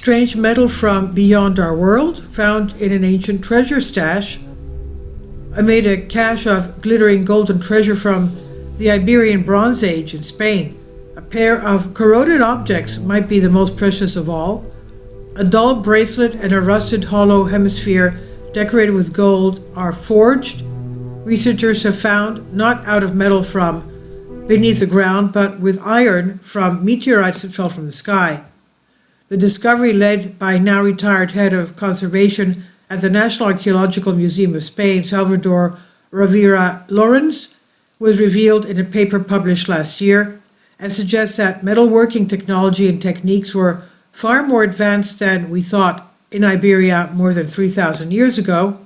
Strange metal from beyond our world, found in an ancient treasure stash. I made a cache of glittering golden treasure from the Iberian Bronze Age in Spain. A pair of corroded objects might be the most precious of all. A dull bracelet and a rusted hollow hemisphere decorated with gold are forged. Researchers have found not out of metal from beneath the ground, but with iron from meteorites that fell from the sky. The discovery, led by now retired head of conservation at the National Archaeological Museum of Spain, Salvador Rivera Lorenz, was revealed in a paper published last year and suggests that metalworking technology and techniques were far more advanced than we thought in Iberia more than 3,000 years ago.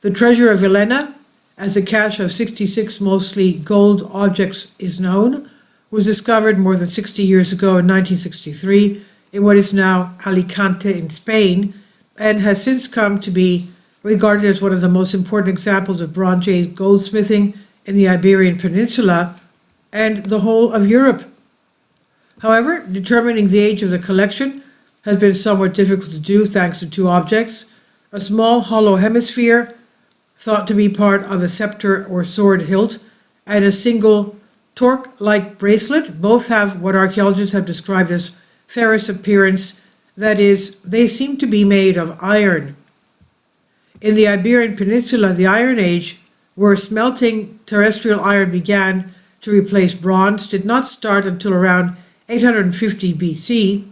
The treasure of Villena, as a cache of 66 mostly gold objects is known, was discovered more than 60 years ago in 1963 in what is now Alicante in Spain, and has since come to be regarded as one of the most important examples of Bronze Age goldsmithing in the Iberian Peninsula and the whole of Europe. However, determining the age of the collection has been somewhat difficult to do thanks to two objects: a small hollow hemisphere thought to be part of a scepter or sword hilt, and a single torque-like bracelet. Both have what archaeologists have described as ferrous appearance, that is, they seem to be made of iron. In the Iberian Peninsula, the Iron Age, where smelting terrestrial iron began to replace bronze, did not start until around 850 BC.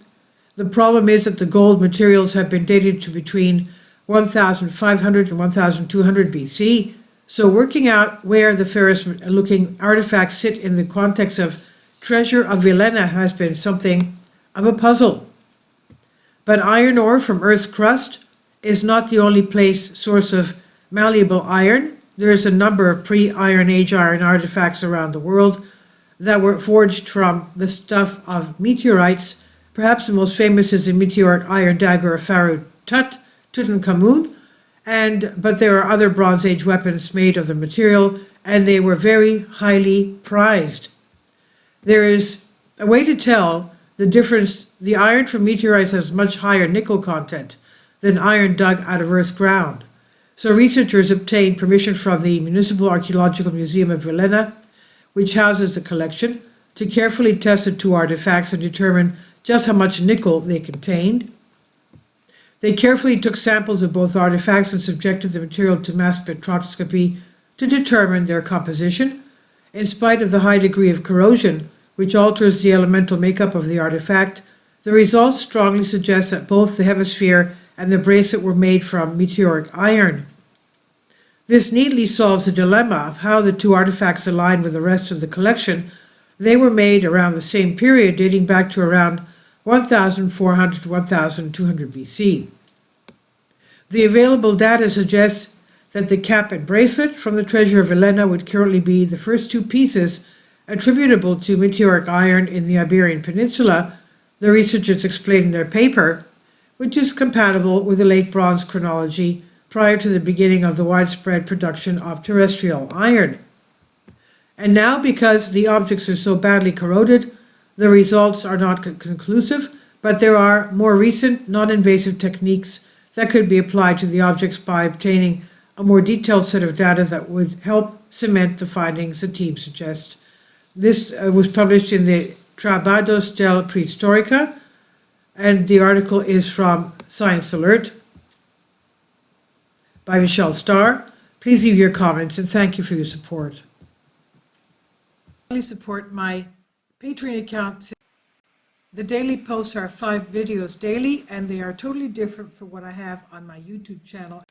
The problem is that the gold materials have been dated to between 1500 and 1200 BC, so working out where the ferrous-looking artifacts sit in the context of treasure-of-Villena has been something of a puzzle. But iron ore from Earth's crust is not the only source of malleable iron. There is a number of pre-Iron Age iron artifacts around the world that were forged from the stuff of meteorites. Perhaps the most famous is the meteoric iron dagger of Pharaoh Tutankhamun, but there are other Bronze Age weapons made of the material, and they were very highly prized. There is a way to tell the difference. The iron from meteorites has much higher nickel content than iron dug out of Earth's ground. So researchers obtained permission from the Municipal Archaeological Museum of Villena, which houses the collection, to carefully test the two artifacts and determine just how much nickel they contained. They carefully took samples of both artifacts and subjected the material to mass spectroscopy to determine their composition. In spite of the high degree of corrosion, which alters the elemental makeup of the artifact, the results strongly suggest that both the hemisphere and the bracelet were made from meteoric iron. This neatly solves the dilemma of how the two artifacts align with the rest of the collection. They were made around the same period, dating back to around 1400 to 1200 BC. The available data suggests that the cap and bracelet from the treasure of Villena would currently be the first two pieces attributable to meteoric iron in the Iberian Peninsula, the researchers explained in their paper, which is compatible with the late bronze chronology prior to the beginning of the widespread production of terrestrial iron. And now, because the objects are so badly corroded, the results are not conclusive, but there are more recent non-invasive techniques that could be applied to the objects by obtaining a more detailed set of data that would help cement the findings the team suggest. This was published in the Trabados del Prehistórica, and the article is from Science Alert by Michelle Starr. Please leave your comments, and thank you for your support. Please support my Patreon account. The daily posts are 5 videos daily, and they are totally different from what I have on my YouTube channel.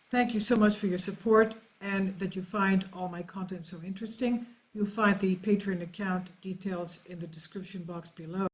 Thank you so much for your support and that you find all my content so interesting. You'll find the Patreon account details in the description box below.